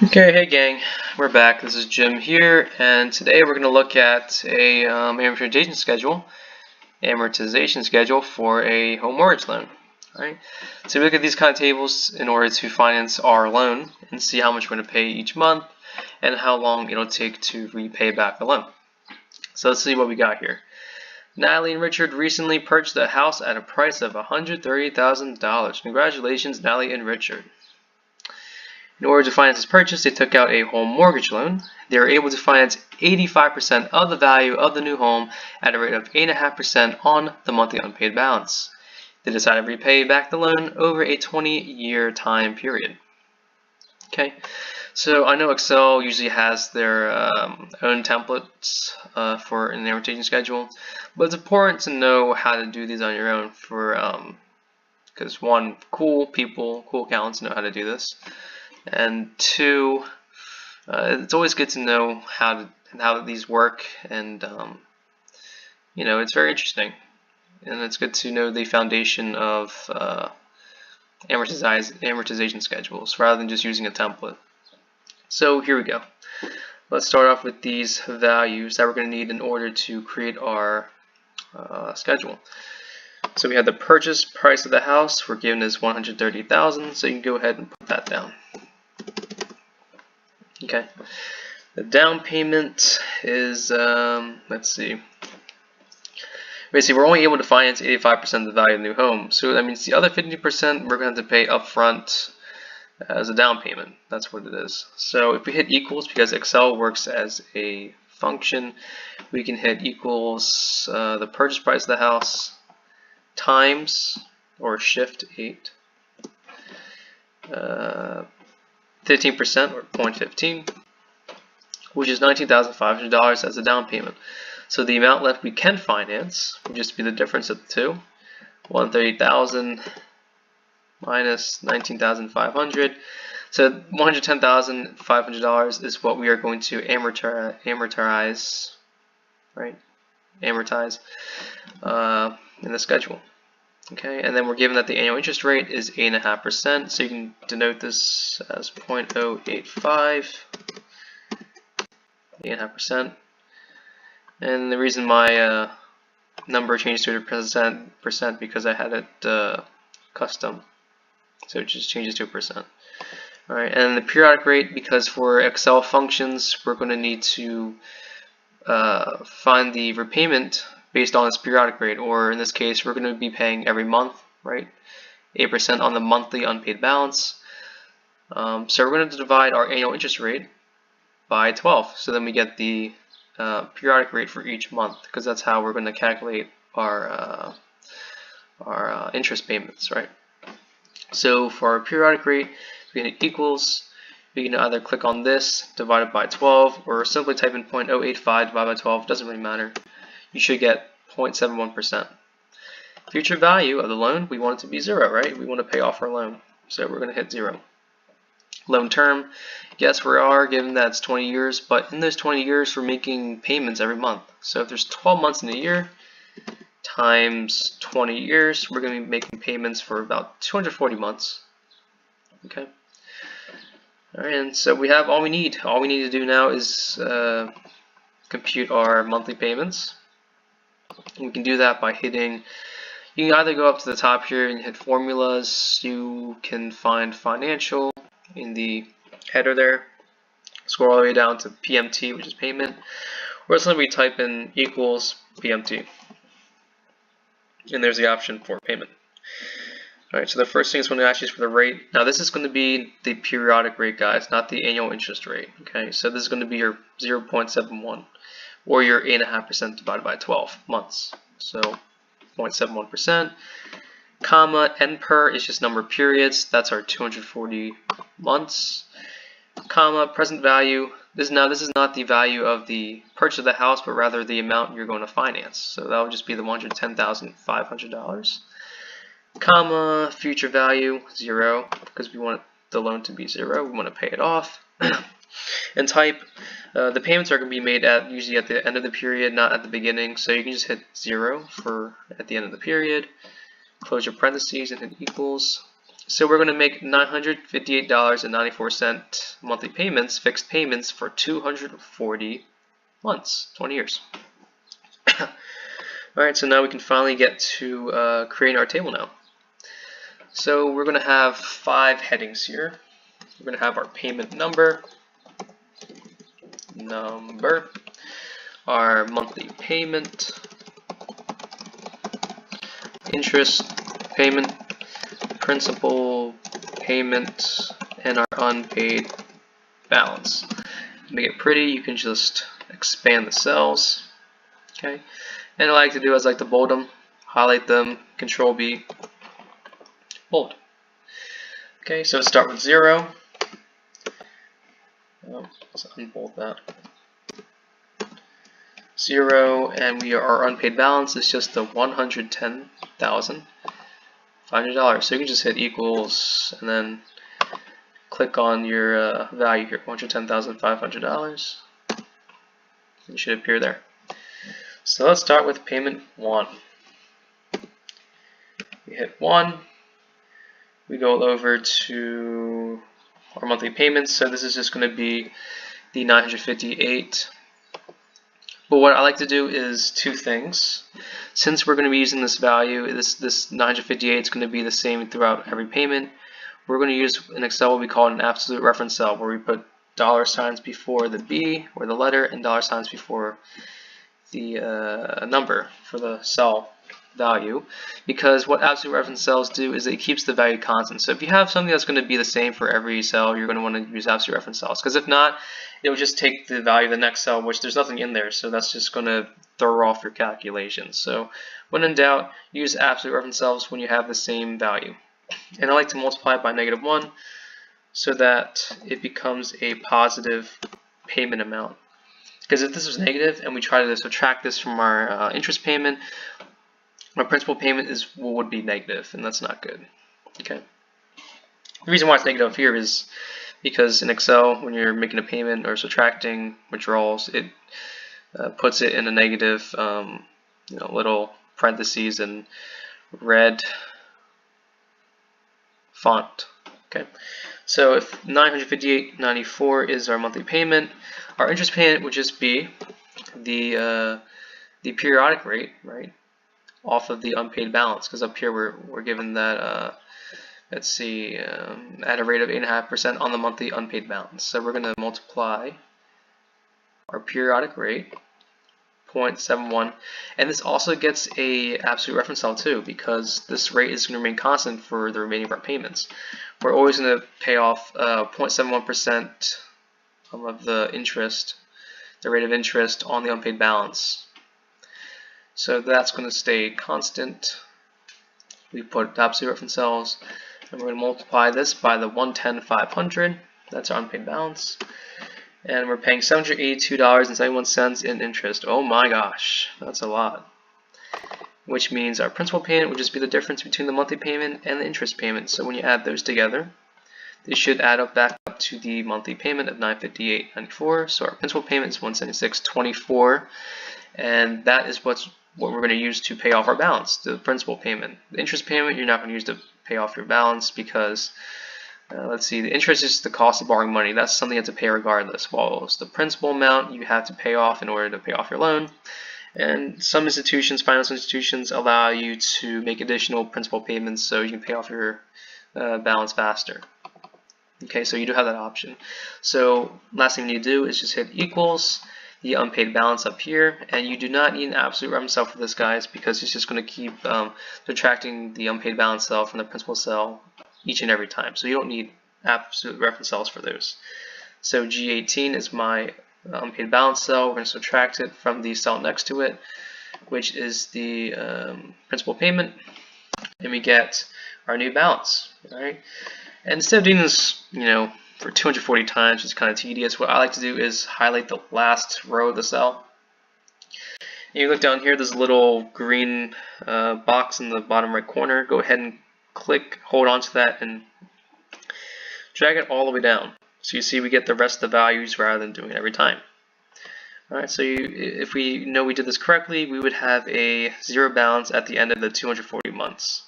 Okay, hey gang, we're back. This is Jim here, and today we're going to look at a amortization schedule for a home mortgage loan. All right. So we look at these kind of tables in order to finance our loan and see how much we're going to pay each month and how long it'll take to repay back the loan. So let's see what we got here. Natalie and Richard recently purchased a house at a price of $130,000. Congratulations, Natalie and Richard. In order to finance this purchase, they took out a home mortgage loan. They were able to finance 85% of the value of the new home at a rate of 8.5% on the monthly unpaid balance. They decided to repay back the loan over a 20-year time period. Okay, so I know Excel usually has their own templates for an amortization schedule, but it's important to know how to do these on your own because one, cool accountants know how to do this. And two, it's always good to know how these work, and it's very interesting, and it's good to know the foundation of amortization schedules rather than just using a template. So here we go. Let's start off with these values that we're going to need in order to create our schedule. So we have the purchase price of the house. We're given as $130,000, so you can go ahead and put that down. Okay, the down payment is, let's see. Basically, we're only able to finance 85% of the value of the new home. So that means the other 50% we're going to have to pay upfront as a down payment. That's what it is. So if we hit equals, because Excel works as a function, we can hit equals the purchase price of the house times, or shift 8, 15% or 0.15, which is $19,500 as a down payment. So the amount left we can finance will just be the difference of the two. $130,000 minus $19,500. So $110,500 is what we are going to amortize, right? Amortize in the schedule. Okay, and then we're given that the annual interest rate is 8.5%, so you can denote this as 0.085, 8.5%. And the reason my number changed to percent because I had it custom, so it just changes to a percent. All right, and the periodic rate, because for Excel functions, we're going to need to find the repayment based on its periodic rate, or in this case, we're going to be paying every month, right? 8% on the monthly unpaid balance. So we're going to divide our annual interest rate by 12, so then we get the periodic rate for each month, because that's how we're going to calculate our interest payments, right? So for our periodic rate, we can hit equals. We can either click on this, divide it by 12, or simply type in 0.085 divided by 12. Doesn't really matter. You should get 0.71%. Future value of the loan, we want it to be 0, right? We want to pay off our loan, so we're going to hit 0. Loan term, yes, we are given that it's 20 years, but in those 20 years, we're making payments every month. So if there's 12 months in a year times 20 years, we're going to be making payments for about 240 months. Okay. All right, and so we have all we need. All we need to do now is compute our monthly payments. We can do that by hitting, you can either go up to the top here and hit formulas. You can find financial in the header there, scroll all the way down to PMT, which is payment, or simply type in equals PMT, and there's the option for payment. Alright, so the first thing it's going to ask you is for the rate. Now this is going to be the periodic rate, guys, not the annual interest rate. Okay, so this is going to be your 0.71, or your 8.5% divided by 12 months. So 0.71%, comma, NPER is just number of periods. That's our 240 months. Comma, present value. This is not the value of the purchase of the house, but rather the amount you're going to finance. So that would just be the $110,500. Comma, future value, 0, because we want the loan to be 0. We want to pay it off. And type, the payments are going to be made usually at the end of the period, not at the beginning. So you can just hit 0 for at the end of the period. Close your parentheses and hit equals. So we're going to make $958.94 monthly payments, fixed payments for 240 months, 20 years. Alright, so now we can finally get to creating our table now. So we're going to have 5 headings here. We're going to have our payment number, our monthly payment, interest payment, principal payment, and our unpaid balance. To make it pretty, you can just expand the cells. Okay, and what I like to do is I like to bold them, highlight them, Control B, bold. Okay, so start with 0. Let's unbold that. 0, and our unpaid balance is just the $110,500. So you can just hit equals and then click on your value here, $110,500. It should appear there. So let's start with payment 1. We hit 1. We go over to our monthly payments. So this is just going to be the 958. But what I like to do is 2 things. Since we're going to be using this value, this 958 is going to be the same throughout every payment. We're going to use in Excel what we call an absolute reference cell, where we put $signs before the B or the letter and $signs before the number for the cell value, because what absolute reference cells do is it keeps the value constant. So if you have something that's going to be the same for every cell, you're going to want to use absolute reference cells, because if not, it will just take the value of the next cell, which there's nothing in there, so that's just going to throw off your calculations. So when in doubt, use absolute reference cells when you have the same value. And I like to multiply it by -1 so that it becomes a positive payment amount. Because if this was negative and we try to subtract this from our interest payment, our principal payment would be negative, and that's not good. Okay. The reason why it's negative here is because in Excel, when you're making a payment or subtracting withdrawals, it puts it in a negative, little parentheses and red font. Okay. So if $958.94 is our monthly payment, our interest payment would just be the periodic rate, right, off of the unpaid balance, because up here we're given that let's see, at a rate of 8.5% on the monthly unpaid balance. So we're going to multiply our periodic rate, 0.71, and this also gets a absolute reference cell too, because this rate is going to remain constant for the remaining of our payments. We're always going to pay off 0.71% of the interest, the rate of interest on the unpaid balance. So that's going to stay constant. We put absolute reference cells, and we're going to multiply this by the 110,500. That's our unpaid balance. And we're paying $782.71 in interest. Oh my gosh, that's a lot. Which means our principal payment would just be the difference between the monthly payment and the interest payment. So when you add those together, they should add up back up to the monthly payment of $958.94. So our principal payment is $176.24, and that is what we're going to use to pay off our balance, the principal payment. The interest payment you're not going to use to pay off your balance, because let's see, the interest is the cost of borrowing money. That's something you have to pay regardless. While it's the principal amount you have to pay off in order to pay off your loan. And some institutions, financial institutions, allow you to make additional principal payments so you can pay off your balance faster. Okay, so you do have that option. So last thing you need to do is just hit equals the unpaid balance up here, and you do not need an absolute reference cell for this, guys, because it's just going to keep subtracting the unpaid balance cell from the principal cell each and every time. So you don't need absolute reference cells for those. So G18 is my unpaid balance cell. We're going to subtract it from the cell next to it, which is the principal payment, and we get our new balance. All right. And instead of doing this, for 240 times, it's kind of tedious, what I like to do is highlight the last row of the cell. And you look down here, there's a little green box in the bottom right corner. Go ahead and hold on to that, and drag it all the way down. So you see we get the rest of the values rather than doing it every time. Alright, so if we know we did this correctly, we would have a zero balance at the end of the 240 months.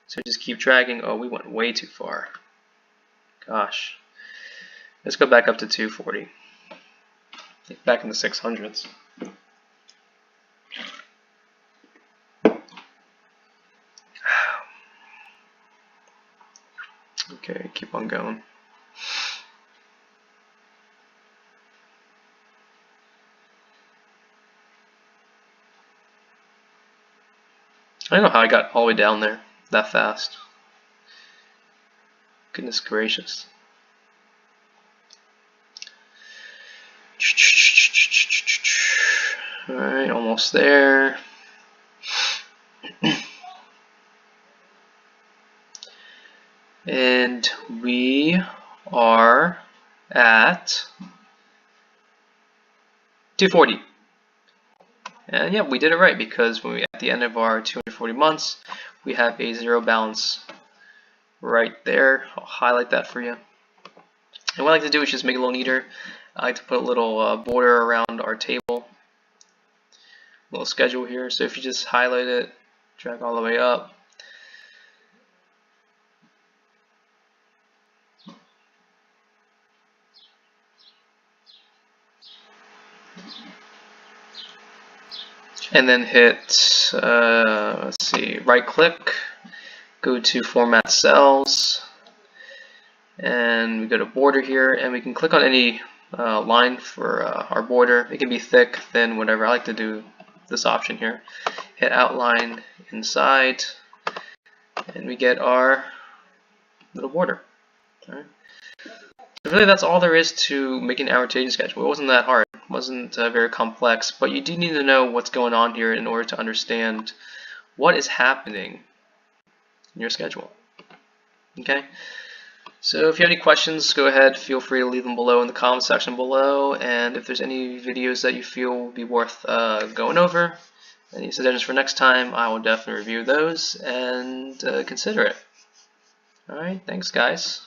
So just keep dragging. Oh, we went way too far. Gosh. Let's go back up to 240. Back in the 600s. Okay, keep on going. I don't know how I got all the way down there that fast. Goodness gracious. Alright, almost there. And we are at 240. And yeah, we did it right, because when we at the end of our 240 months, we have a zero balance right there. I'll highlight that for you. And what I like to do is just make it a little neater. I like to put a little border around our table, little schedule here. So if you just highlight it, drag all the way up, and then hit, let's see, right click, go to Format Cells, and we go to Border here, and we can click on any line for our border. It can be thick, thin, whatever. I like to do this option here. Hit Outline inside, and we get our little border. All right. So really, that's all there is to making an amortization schedule. It wasn't that hard. It wasn't very complex, but you do need to know what's going on here in order to understand what is happening in your schedule. Okay? So if you have any questions, go ahead, feel free to leave them below in the comment section below, and if there's any videos that you feel will be worth going over, any suggestions for next time, I will definitely review those and consider it. Alright, thanks guys.